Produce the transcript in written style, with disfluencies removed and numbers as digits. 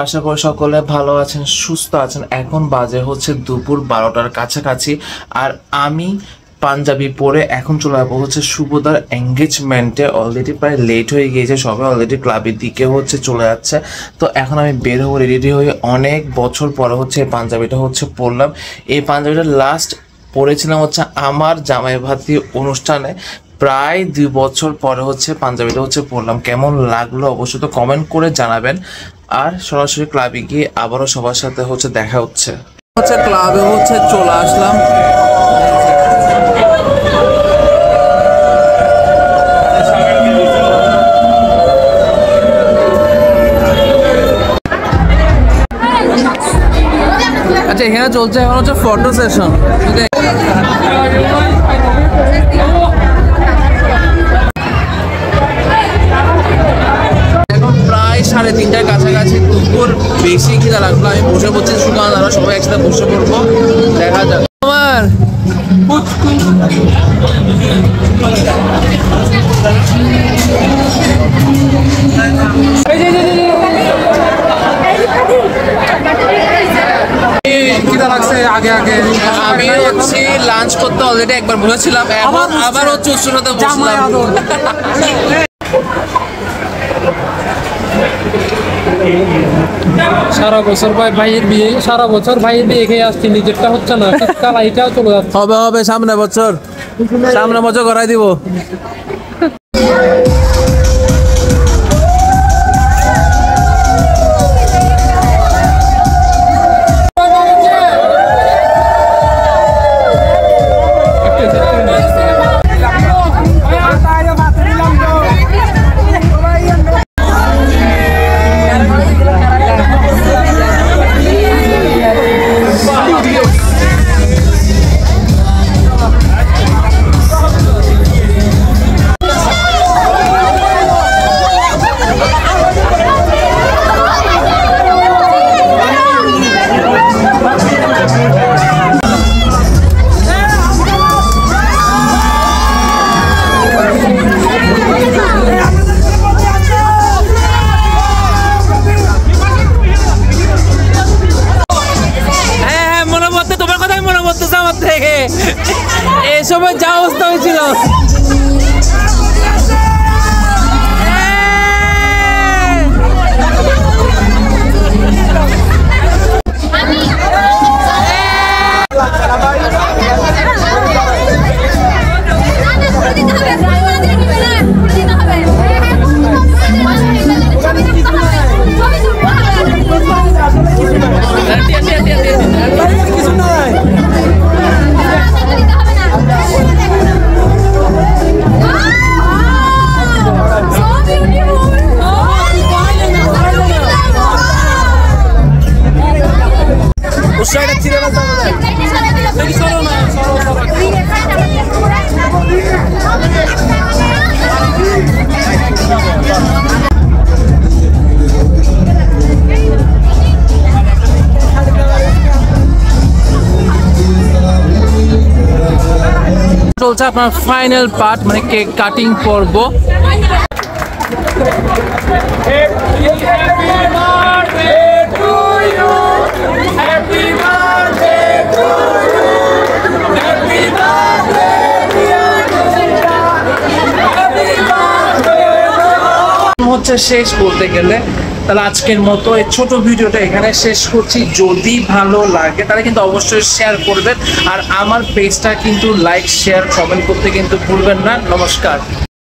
আশা করি সকলে ভালো আছেন, সুস্থ আছেন। এখন বাজে হচ্ছে দুপুর 12টার কাছাকাছি, আর আমি পাঞ্জাবি পরে এখন চলে যাবো হচ্ছে শুভদার এঙ্গেজমেন্টে। অলরেডি প্রায় লেট হয়ে গিয়েছে, সবাই অলরেডি ক্লাবের দিকে হচ্ছে চলে যাচ্ছে। তো এখন আমি বের হয়ে রেডি হয়ে অনেক বছর পরে হচ্ছে এই পাঞ্জাবিটা হচ্ছে পরলাম। এই পাঞ্জাবিটা লাস্ট পরেছিলাম হচ্ছে আমার জামাই ভাতি অনুষ্ঠানে, প্রায় 2 বছর পরে হচ্ছে পাঞ্জাবিটা হচ্ছে পরলাম। কেমন লাগলো অবশ্যই তো কমেন্ট করে জানাবেন। আর সরাসরি ক্লাবে গিয়ে আবারও সবার সাথে হচ্ছে দেখা হচ্ছে। ক্লাবে হচ্ছে চলে আসলাম। আচ্ছা, এখানে চলছে এখন হচ্ছে ফটো সেশন। এখন প্রায় 3:30টার কাছাকাছি, দুপুর বেশি খিদা লাগলো। আমি বসে পড়ছি, সুকান দ্বারা সবাই একসাথে বসে পড়বো, দেখা যাক। আমার আমি হচ্ছে লাঞ্চ করতে অলরেডি একবার বলেছিলাম, এখন আবার হচ্ছে উৎসবতে বসলাম। সারা বছর ভাইয়ের বিয়ে, সারা বছর ভাইয়ের বিয়ে খেয়ে আসছি, নিজেরটা হচ্ছে না, শীতকাল এইটাও চলে যাচ্ছে। হবে সামনে বছর করাই দিব। এই সময় যা অবস্থা হয়েছিল, চলছে আপনার ফাইনাল পার্ট, মানে কেক কাটিং পর্ব। হচ্ছে শেষ বলতে গেলে, তাহলে আজকের মতো এই ছোট ভিডিওটা এখানে শেষ করছি। যদি ভালো লাগে তাহলে কিন্তু অবশ্যই শেয়ার করবেন, আর আমার পেজটা কিন্তু লাইক, শেয়ার, কমেন্ট করতে কিন্তু ভুলবেন না। নমস্কার।